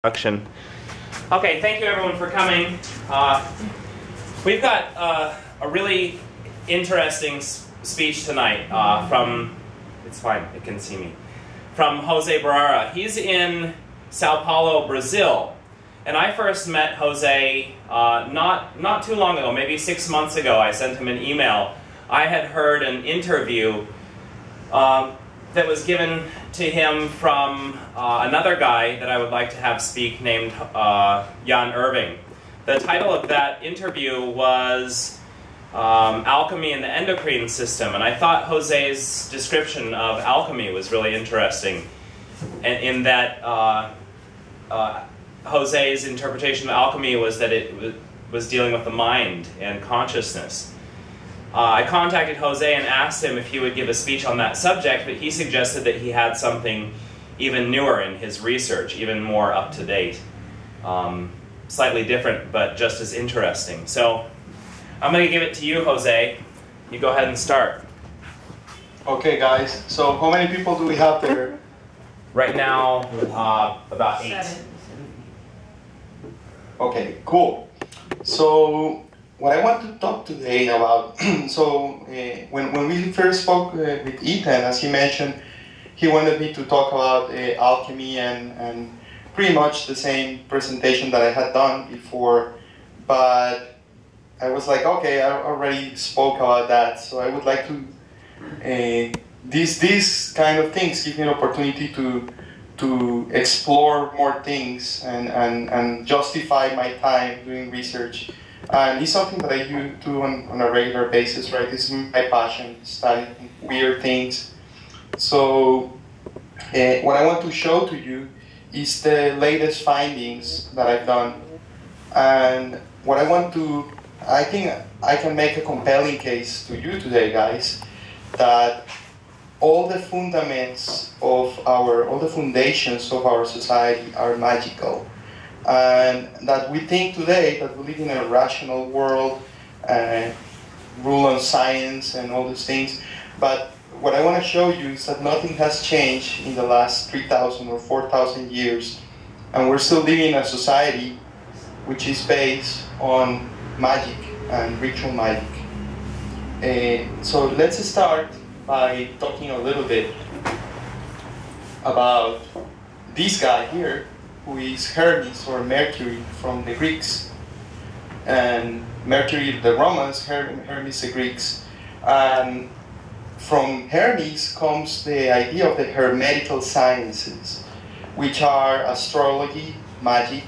Introduction. Okay, thank you everyone for coming. We've got a really interesting speech tonight from, it's fine, it can see me, from Jose Barrera. He's in Sao Paulo, Brazil. And I first met Jose not too long ago, maybe 6 months ago. I sent him an email. I had heard an interview that was given to him from another guy that I would like to have speak named Jan Irving. The title of that interview was Alchemy in the Endocrine System, and I thought Jose's description of alchemy was really interesting in that Jose's interpretation of alchemy was that it was dealing with the mind and consciousness. I contacted Jose and asked him if he would give a speech on that subject, but he suggested that he had something even newer in his research, even more up to date. Slightly different, but just as interesting. So I'm going to give it to you, Jose. You go ahead and start. Okay, guys. So how many people do we have there? Right now, about 8. 7. Okay, cool. So what I want to talk today about, when we first spoke with Ethan, as he mentioned, he wanted me to talk about alchemy and pretty much the same presentation that I had done before, but I was like, okay, I already spoke about that, so I would like to, these kind of things give me an opportunity to explore more things and justify my time doing research. And it's something that I do on a regular basis, right? This is my passion, studying weird things. So what I want to show to you is the latest findings that I've done. And what I think I can make a compelling case to you today, guys, that all the fundamentals of all the foundations of our society are magical. And that we think today that we live in a rational world, rule on science and all these things. But what I want to show you is that nothing has changed in the last 3,000 or 4,000 years. And we're still living in a society which is based on magic and ritual magic. So let's start by talking a little bit about this guy here, who is Hermes or Mercury from the Greeks. And Mercury, the Romans, Hermes, the Greeks. And from Hermes comes the idea of the hermetical sciences, which are astrology, magic,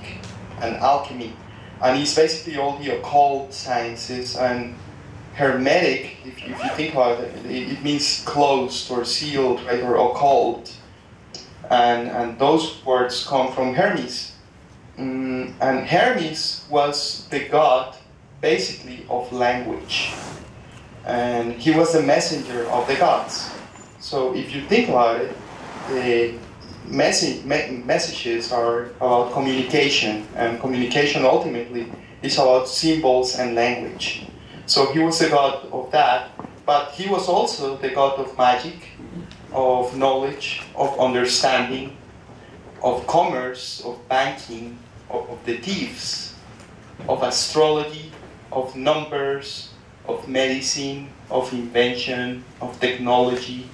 and alchemy. And it's basically all the occult sciences. And hermetic, if you think about it, it means closed or sealed, right, or occult. And those words come from Hermes. And Hermes was the god, basically, of language. And he was the messenger of the gods. So if you think about it, the messages are about communication. And communication, ultimately, is about symbols and language. So he was the god of that. But he was also the god of magic, of knowledge, of understanding, of commerce, of banking, of the thieves, of astrology, of numbers, of medicine, of invention, of technology,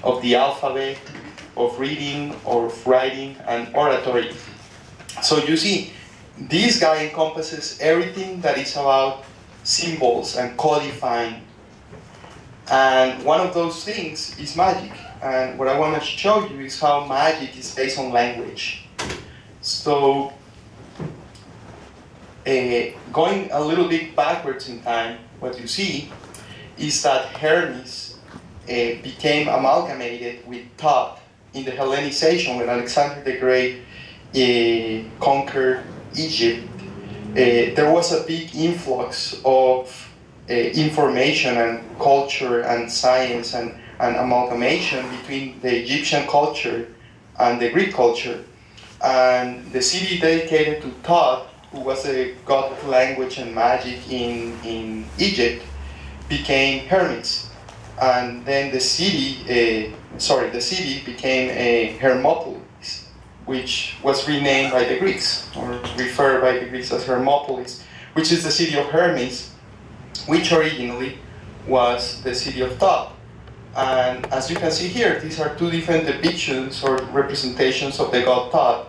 of the alphabet, of reading, of writing, and oratory. So you see, this guy encompasses everything that is about symbols and codifying. And one of those things is magic. And what I want to show you is how magic is based on language. So, going a little bit backwards in time, what you see is that Hermes became amalgamated with thought in the Hellenization when Alexander the Great conquered Egypt. There was a big influx of information and culture and science and amalgamation between the Egyptian culture and the Greek culture. And the city dedicated to Thoth, who was a god of language and magic in Egypt, became Hermes. And then the city became a Hermopolis. which was renamed by the Greeks, or referred by the Greeks as Hermopolis, which is the city of Hermes, which originally was the city of Thoth. And as you can see here, these are two different depictions or representations of the god Thoth.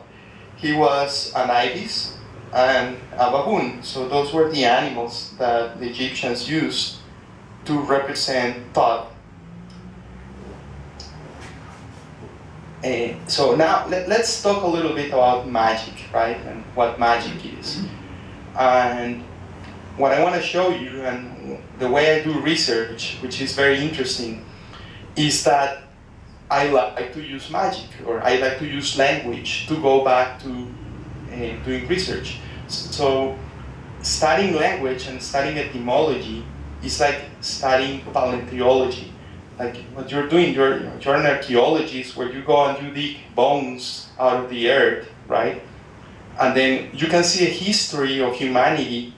He was an ibis and a baboon. So those were the animals that the Egyptians used to represent Thoth. So now let's talk a little bit about magic, right? And what magic is. And what I want to show you, and the way I do research, which is very interesting, is that I like to use magic, or I like to use language to go back to doing research. So studying language and studying etymology is like studying paleontology. Like what you're doing, you're an archaeologist where you go and you dig bones out of the earth, right? And then you can see a history of humanity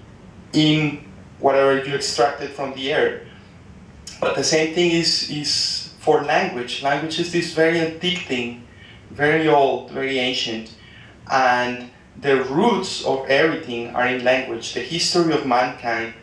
in whatever you extracted from the earth. But the same thing is for language. Language is this very antique thing, very old, very ancient, and the roots of everything are in language. The history of mankind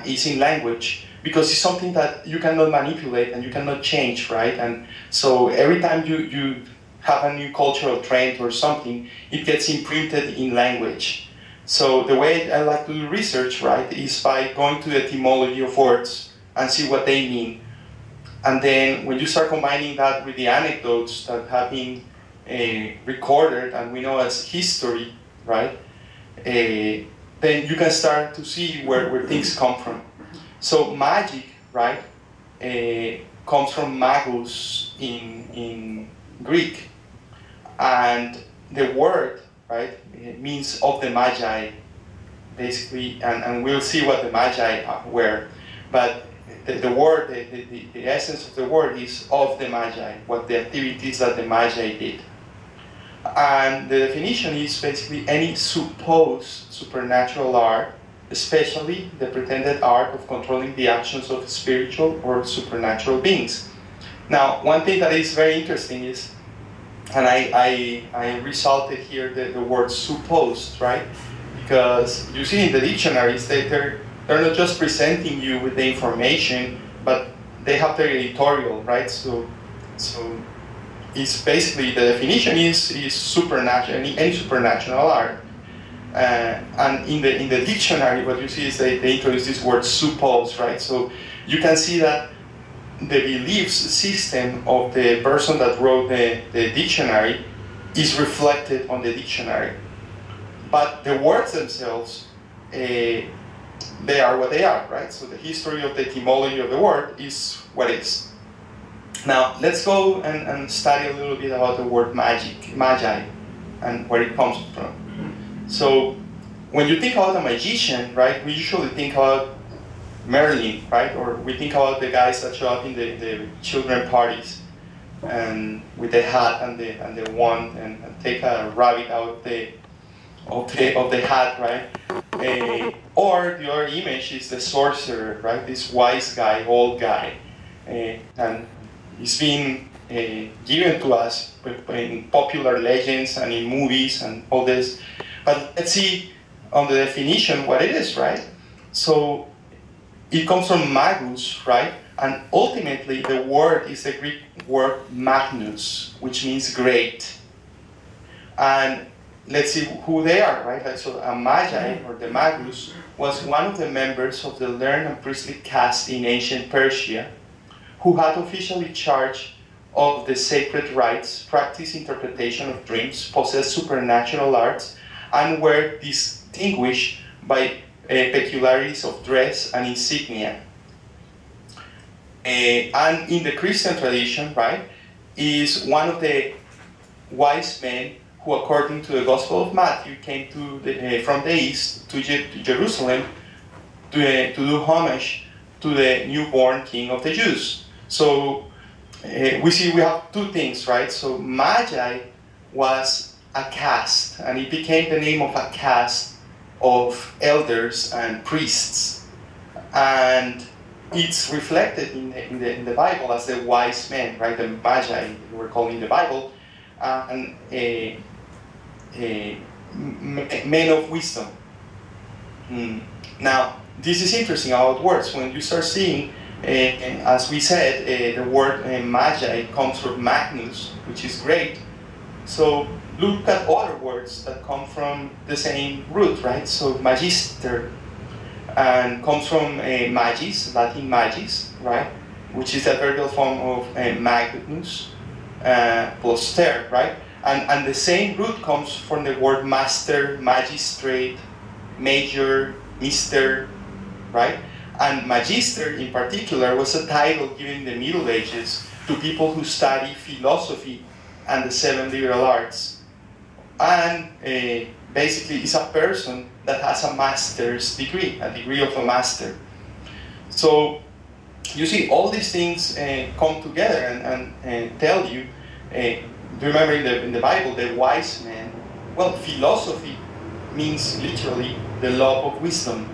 is in language, because it's something that you cannot manipulate and you cannot change, right? And so every time you have a new cultural trend or something, it gets imprinted in language. So the way I like to do research, right, is by going to the etymology of words and see what they mean. And then when you start combining that with the anecdotes that have been recorded and we know as history, right, then you can start to see where things come from. So magic, right, comes from magus in Greek, and the word, right, means of the magi, basically, and we'll see what the magi were, but the word, the essence of the word is of the magi, what the activities that the magi did. And the definition is basically any supposed supernatural art, especially the pretended art of controlling the actions of spiritual or supernatural beings. Now, one thing that is very interesting is, and I resulted here the word supposed, right? Because you see in the dictionaries, they're not just presenting you with the information, but they have their editorial, right? So it's basically, the definition is supernatural, any supernatural art. And in the dictionary, what you see is they introduce this word suppose, right? So you can see that the beliefs system of the person that wrote the dictionary is reflected on the dictionary. But the words themselves, they are what they are, right? So the history of the etymology of the word is what is. Now, let's go and study a little bit about the word magi, and where it comes from. So, when you think about a magician, right, we usually think about Merlin, right? Or we think about the guys that show up in the children parties, and with the hat and the wand, and take a rabbit out of the hat, right? Or the other image is the sorcerer, right? This wise guy, old guy, and he's been given to us in popular legends and in movies and all this. But let's see on the definition what it is, right? So it comes from magus, right? And ultimately the word is the Greek word magnus, which means great. And let's see who they are, right? Like, so a magi, or the magus, was one of the members of the learned and priestly caste in ancient Persia, who had officially charge of the sacred rites, practiced interpretation of dreams, possessed supernatural arts, and were distinguished by peculiarities of dress and insignia. And in the Christian tradition, right, is one of the wise men who, according to the Gospel of Matthew, came from the east to Jerusalem to do homage to the newborn King of the Jews. So we see we have two things, right? So Magi was a caste, and it became the name of a caste of elders and priests, and it's reflected in the Bible as the wise men, right? The Magi we're calling the Bible, and men of wisdom. Now, this is interesting how it works. When you start seeing, as we said, the word magi comes from magnus, which is great. So look at other words that come from the same root, right? So magister, and comes from magis, Latin magis, right? Which is the adverbial form of magnus plus ter, right? And the same root comes from the word master, magistrate, major, mister, right? And magister in particular was a title given in the Middle Ages to people who study philosophy and the 7 liberal arts. And basically is a person that has a master's degree, a degree of a master. So you see all these things come together and tell you, do you remember in the Bible, the wise man? Well, philosophy means literally the love of wisdom.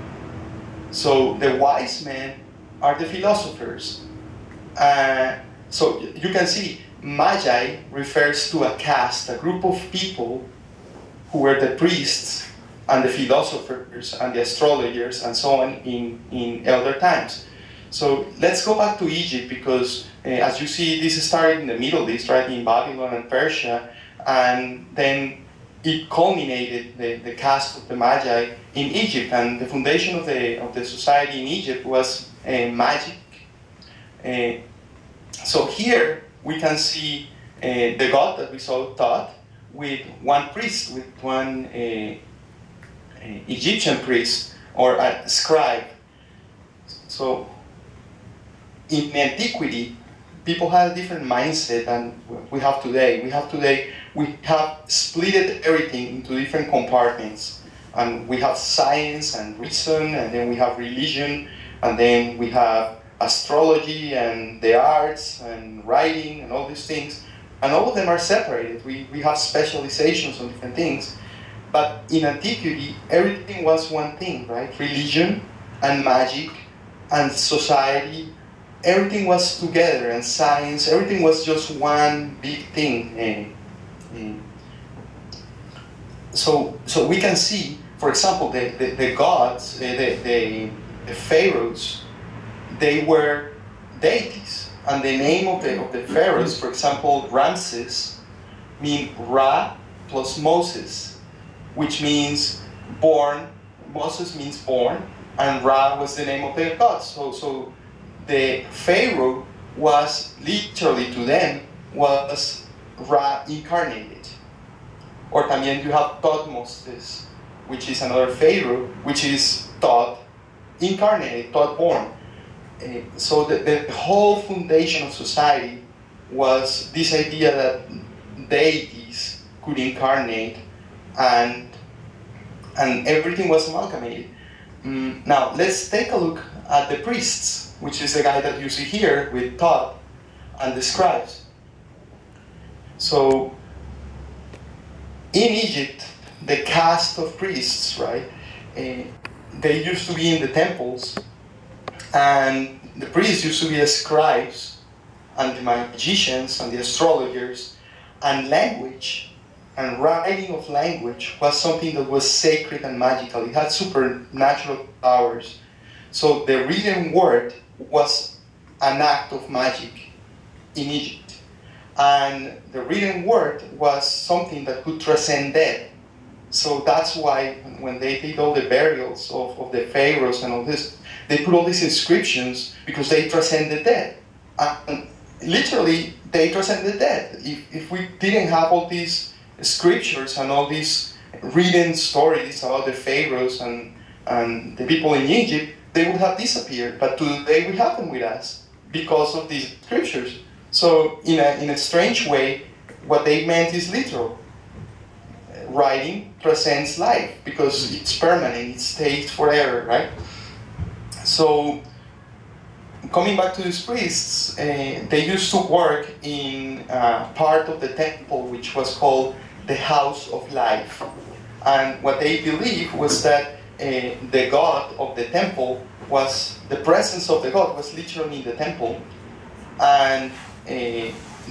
So the wise men are the philosophers. So you can see magi refers to a caste, a group of people who were the priests and the philosophers and the astrologers and so on in elder times. So let's go back to Egypt because as you see, this started in the Middle East, right, in Babylon and Persia, and then it culminated the caste of the Magi in Egypt, and the foundation of the society in Egypt was magic. So here we can see the god that we saw taught with one priest, with one Egyptian priest or a scribe. So in antiquity, people had a different mindset than we have today. We have split everything into different compartments. And we have science and reason, and then we have religion, and then we have astrology and the arts and writing and all these things. And all of them are separated. We have specializations on different things. But in antiquity, everything was one thing, right? Religion and magic and society, everything was together, and science, everything was just one big thing. So we can see, for example, the gods, the pharaohs, they were deities. And the name of the pharaohs, for example, Ramses, mean Ra plus Moses, which means born. Moses means born, and Ra was the name of their god. So the pharaoh was literally to them was Ra incarnated. Or también you have Thutmose, which is another pharaoh, which is Thoth incarnated, Thoth born. So the whole foundation of society was this idea that deities could incarnate, and everything was amalgamated. Now let's take a look at the priests, which is the guy that you see here with Thoth and the scribes. So in Egypt, the caste of priests, right? They used to be in the temples, and the priests used to be the scribes and the magicians and the astrologers, and language and writing of language was something that was sacred and magical. It had supernatural powers. So the written word was an act of magic in Egypt. And the written word was something that could transcend death. So that's why when they did all the burials of the pharaohs and all this, they put all these inscriptions because they transcended death. And literally, they transcended death. If we didn't have all these scriptures and all these written stories about the pharaohs and the people in Egypt, they would have disappeared. But today we have them with us because of these scriptures. So in a strange way, what they meant is literal. Writing transcends life because it's permanent, it stays forever, right? So coming back to these priests, they used to work in part of the temple which was called the House of Life. And what they believed was that the god of the temple was, the presence of the god was literally in the temple, and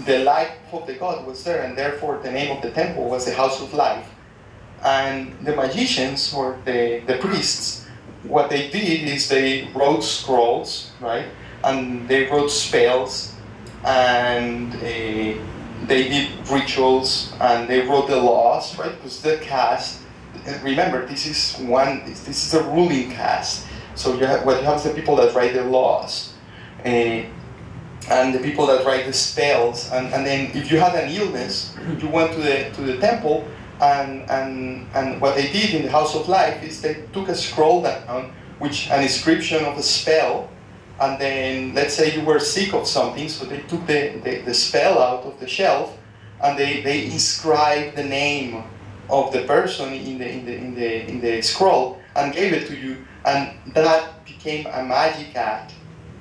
the life of the god was there, and therefore the name of the temple was the House of Life. And the magicians, or the priests, what they did is they wrote scrolls, right? And they wrote spells, and they did rituals, and they wrote the laws, right? Because the caste, remember, this is a ruling caste. So what you have is the people that write the laws, and the people that write the spells. And then if you had an illness, you went to the temple, and what they did in the House of Life is they took a scroll down, which an inscription of a spell, and then let's say you were sick of something, so they took the spell out of the shelf, and they inscribed the name of the person in the scroll and gave it to you, and that became a magic act.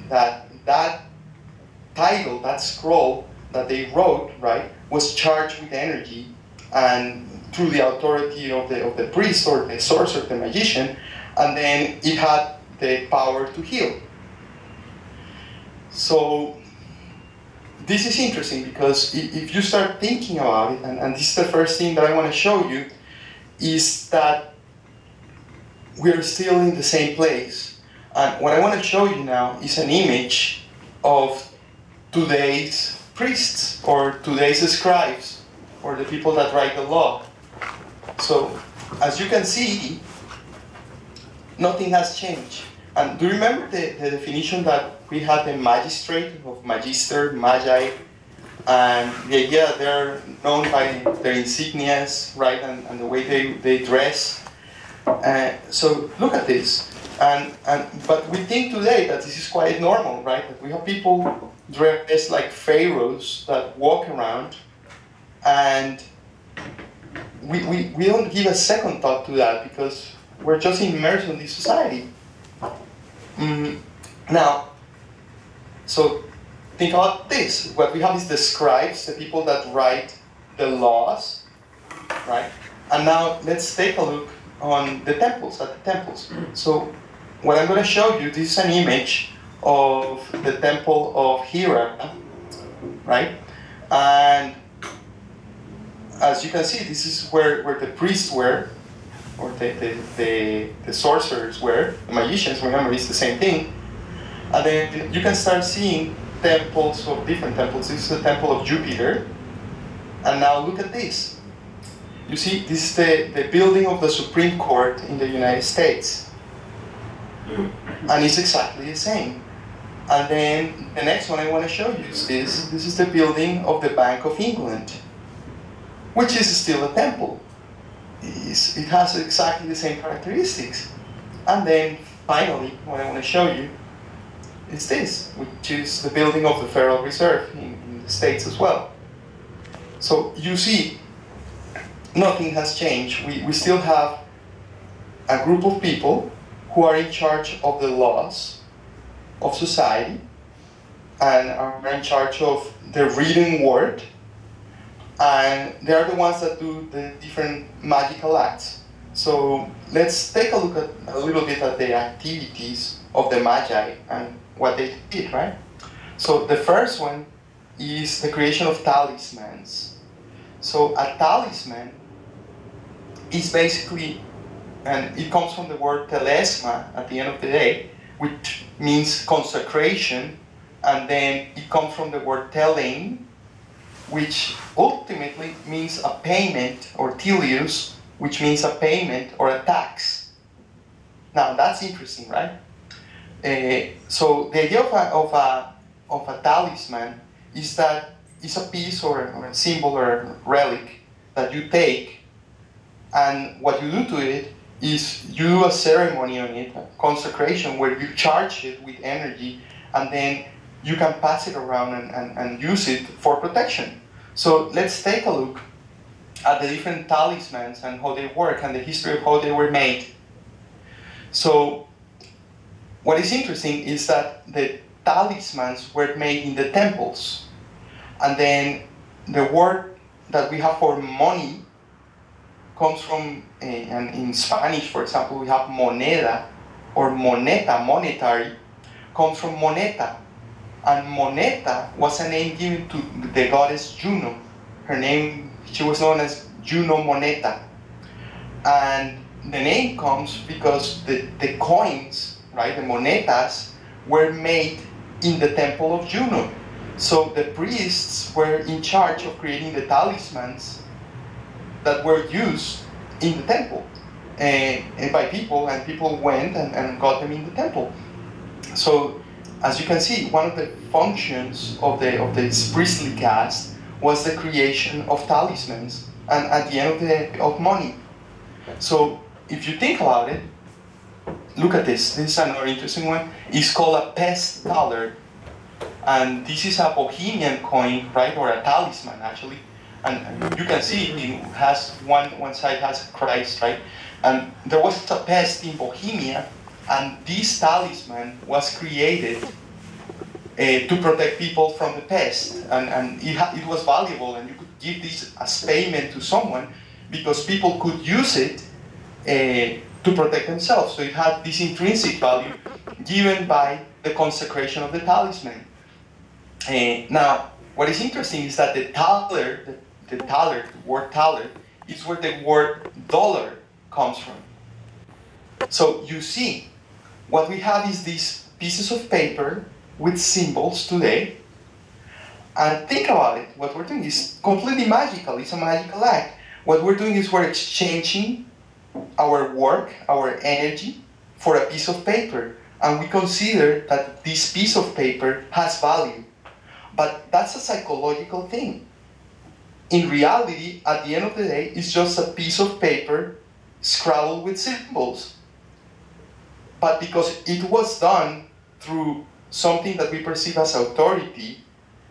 That title, that scroll that they wrote, right, was charged with energy, and through the authority of the priest or the sorcerer, the magician, and then it had the power to heal. So this is interesting, because if you start thinking about it, and this is the first thing that I want to show you, is that we're still in the same place. And what I want to show you now is an image of today's priests, or today's scribes, or the people that write the law. So, as you can see, nothing has changed. And do you remember the definition that we had, the magistrate, of magister, magi, and the idea they're known by their insignias, right, and the way they dress. So look at this. But we think today that this is quite normal, right? That we have people dressed like pharaohs that walk around, and we don't give a second thought to that, because we're just immersed in this society. Now, so think about this. What we have is the scribes, the people that write the laws, right? And now let's take a look on the temples, at the temples. So what I'm going to show you, this is an image of the temple of Hera, right? And as you can see, this is where the priests were, or the sorcerers were, the magicians, remember, it's the same thing. And then you can start seeing temples of different temples. This is the temple of Jupiter. And now look at this. You see, this is the building of the Supreme Court in the United States. And it's exactly the same. And then the next one I want to show you is this. This is the building of the Bank of England, which is still a temple. It has exactly the same characteristics. And then finally, what I want to show you is this, which is the building of the Federal Reserve in the States as well. So you see, nothing has changed. We still have a group of people who are in charge of the laws of society, and are in charge of the written word, and they are the ones that do the different magical acts. So let's take a look at a little bit at the activities of the Magi and what they did, right? So the first one is the creation of talismans. So a talisman is basically, and it comes from the word telesma at the end of the day, which means consecration, and then it comes from the word telein, which ultimately means a payment, or tilius, which means a payment or a tax. Now that's interesting, right? So the idea of a talisman is that it's a piece or a symbol or a relic that you take, and what you do to it is you do a ceremony on it, a consecration, where you charge it with energy, and then you can pass it around and use it for protection. So let's take a look at the different talismans and how they work and the history of how they were made. So what is interesting is that the talismans were made in the temples, and then the word that we have for money comes from, and in Spanish, for example, we have moneda, or moneta, monetary, comes from moneta. And Moneta was a name given to the goddess Juno. Her name, she was known as Juno Moneta. And the name comes because the coins, right, the monetas, were made in the temple of Juno. So the priests were in charge of creating the talismans that were used in the temple and by people, and people went and got them in the temple. So as you can see, one of the functions of this priestly caste was the creation of talismans and at the end of money. So if you think about it, look at this. This is another interesting one. It's called a pest dollar. And this is a Bohemian coin, right, or a talisman actually. And you can see it has one side has Christ, right? And there was a pest in Bohemia, and this talisman was created to protect people from the pest. And it was valuable, and you could give this as payment to someone because people could use it to protect themselves. So it had this intrinsic value given by the consecration of the talisman. Now, what is interesting is that the word thaler, is where the word dollar comes from. So you see, what we have is these pieces of paper with symbols today. And think about it, what we're doing is completely magical. It's a magical act. What we're doing is we're exchanging our work, our energy, for a piece of paper. And we consider that this piece of paper has value. But that's a psychological thing. In reality, at the end of the day, it's just a piece of paper scrawled with symbols. But because it was done through something that we perceive as authority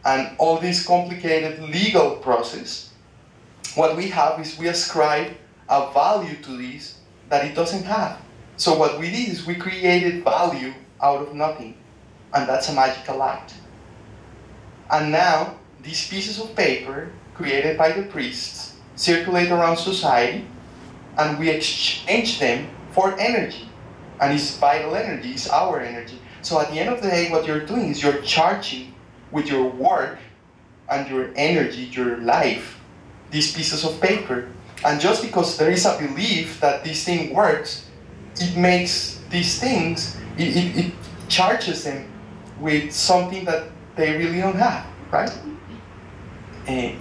and all this complicated legal process, what we have is we ascribe a value to this that it doesn't have. So what we did is we created value out of nothing. And that's a magical act. And now, these pieces of paper created by the priests circulate around society, and we exchange them for energy. And it's vital energy, it's our energy. So at the end of the day, what you're doing is you're charging with your work and your energy, your life, these pieces of paper. And just because there is a belief that this thing works, it makes these things, it charges them with something that they really don't have, right?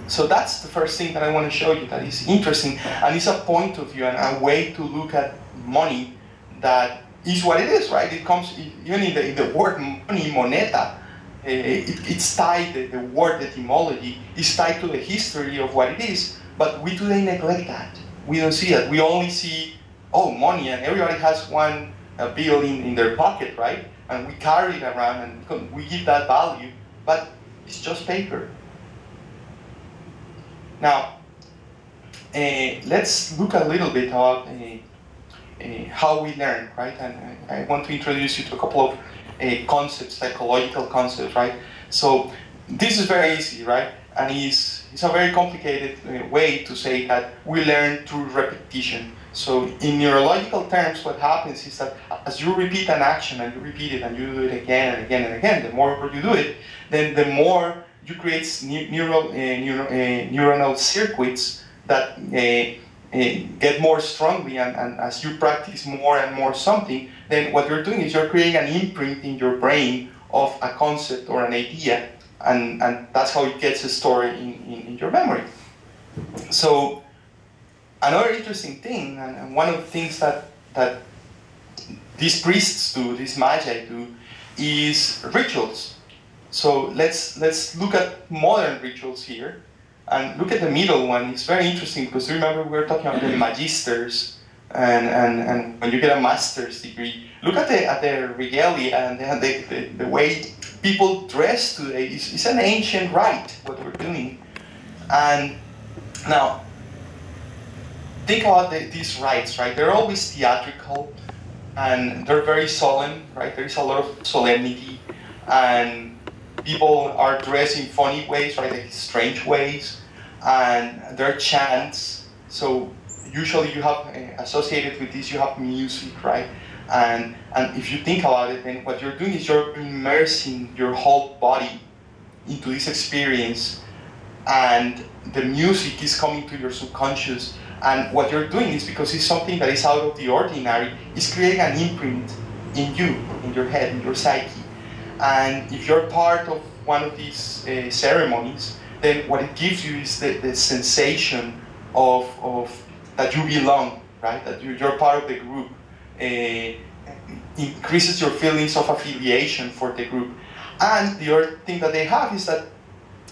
So that's the first thing that I want to show you that is interesting, and it's a point of view and a way to look at money that is what it is, right? It comes, even in the word money, moneta, it's tied, the word etymology is tied to the history of what it is, but we today neglect that. We don't see it. We only see, oh, money, and everybody has one bill in their pocket, right? And we carry it around and we give that value, but it's just paper. Now, let's look a little bit about how we learn, right? And I want to introduce you to a couple of concepts, psychological concepts, right? So this is very easy, right? And it's a very complicated way to say that we learn through repetition. So in neurological terms, what happens is that as you repeat an action and you repeat it and you do it again and again and again, the more you do it, then the more you create neuronal circuits that get more strongly, and as you practice more and more something, then what you're doing is you're creating an imprint in your brain of a concept or an idea, and that's how it gets stored in your memory. So another interesting thing, and one of the things that these priests do, these magi do, is rituals. So let's look at modern rituals here, and look at the middle one. It's very interesting because remember we were talking about the magisters, and when you get a master's degree, look at the regalia and the way people dress today. It's an ancient rite what we're doing, and now think about these rites, right? They're always theatrical, and they're very solemn, right? There's a lot of solemnity, and people are dressed in funny ways, right? Like strange ways, and there are chants. So usually you have associated with this, you have music, right? And if you think about it, then what you're doing is you're immersing your whole body into this experience, and the music is coming to your subconscious. And what you're doing is, because it's something that is out of the ordinary, is creating an imprint in you, in your head, in your psyche. And if you're part of one of these ceremonies, then what it gives you is the sensation of that you belong, right? That you're part of the group. Increases your feelings of affiliation for the group. And the other thing that they have is that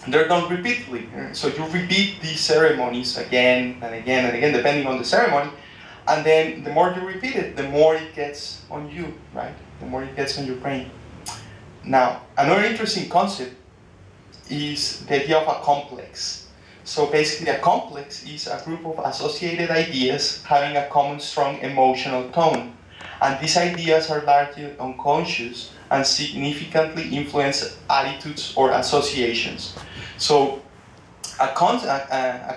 they're done repeatedly. So you repeat these ceremonies again and again and again, depending on the ceremony. And then the more you repeat it, the more it gets on you, right? The more it gets on your brain. Now, another interesting concept is the idea of a complex. So basically, a complex is a group of associated ideas having a common strong emotional tone. And these ideas are largely unconscious and significantly influence attitudes or associations. So a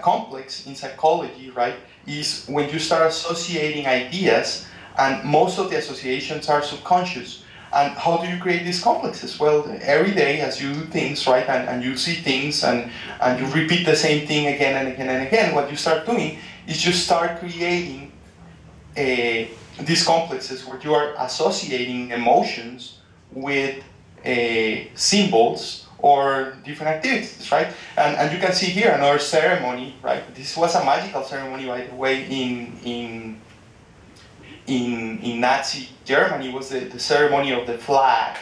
complex in psychology, right, is when you start associating ideas, and most of the associations are subconscious. And how do you create these complexes? Well, every day as you do things, right, and you see things, and you repeat the same thing again and again and again, what you start doing is you start creating these complexes where you are associating emotions with symbols or different activities, right? And you can see here another ceremony, right? This was a magical ceremony, by the way, in Nazi Germany. Was the ceremony of the flag.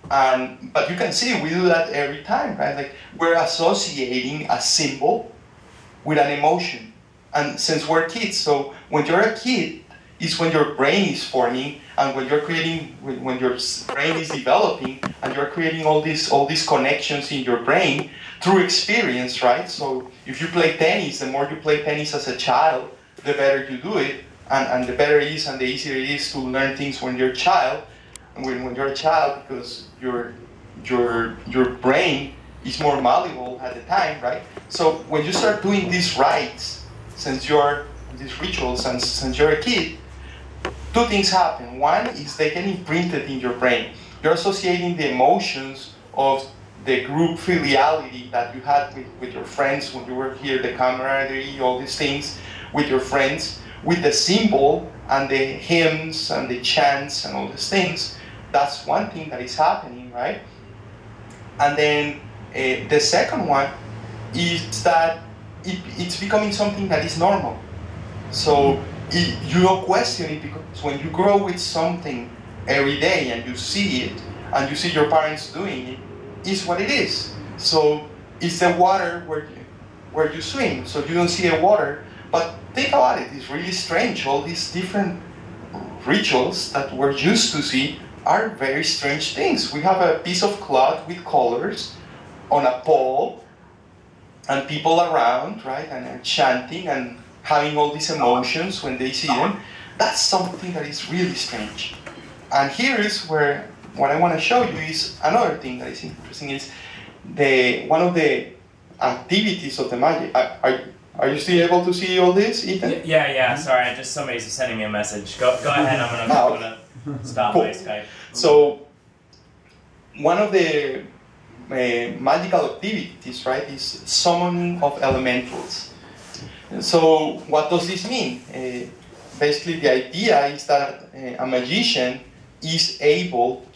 But you can see we do that every time, right? Like, we're associating a symbol with an emotion. And since we're kids, so when you're a kid, is when your brain is forming, and when you're creating, when your brain is developing, and you're creating all these connections in your brain through experience, right? So if you play tennis, the more you play tennis as a child, the better you do it, and the better it is, and the easier it is to learn things when you're a child. And when you're a child, because your brain is more malleable at the time, right? So when you start doing these rites, these rituals, and since you're a kid, two things happen. One is they get imprinted in your brain. You're associating the emotions of the group filiality that you had with your friends when you were here, the camaraderie, all these things with your friends, with the symbol and the hymns and the chants and all these things. That's one thing that is happening, right? And then the second one is that it's becoming something that is normal. So you don't question it, because when you grow with something every day and you see it, and you see your parents doing it, it's what it is. So it's the water where you swim. So you don't see the water, but think about it. It's really strange. All these different rituals that we're used to see are very strange things. We have a piece of cloth with colors on a pole, and people around, right, and are chanting and having all these emotions when they see them. That's something that is really strange. And here is where what I want to show you is another thing that is interesting. Is one of the activities of the magic. Are you still able to see all this, Ethan? Yeah. Sorry, somebody's sending me a message. Go ahead. I'm gonna stop cool. my Skype. So one of the magical activities, right, is summoning of elementals. So what does this mean? Basically, the idea is that a magician is able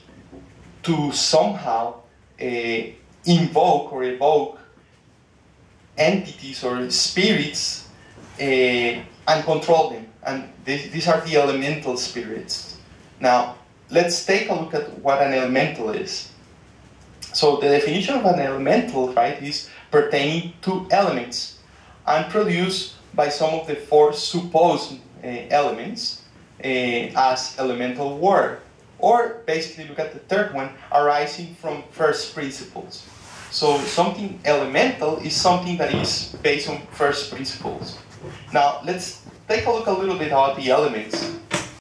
to somehow invoke or evoke entities or spirits and control them. And these are the elemental spirits. Now, let's take a look at what an elemental is. So the definition of an elemental, right, is pertaining to elements and produced by some of the four supposed elements as elemental word. Or basically, look at the third one, arising from first principles. So something elemental is something that is based on first principles. Now, let's take a look a little bit about the elements.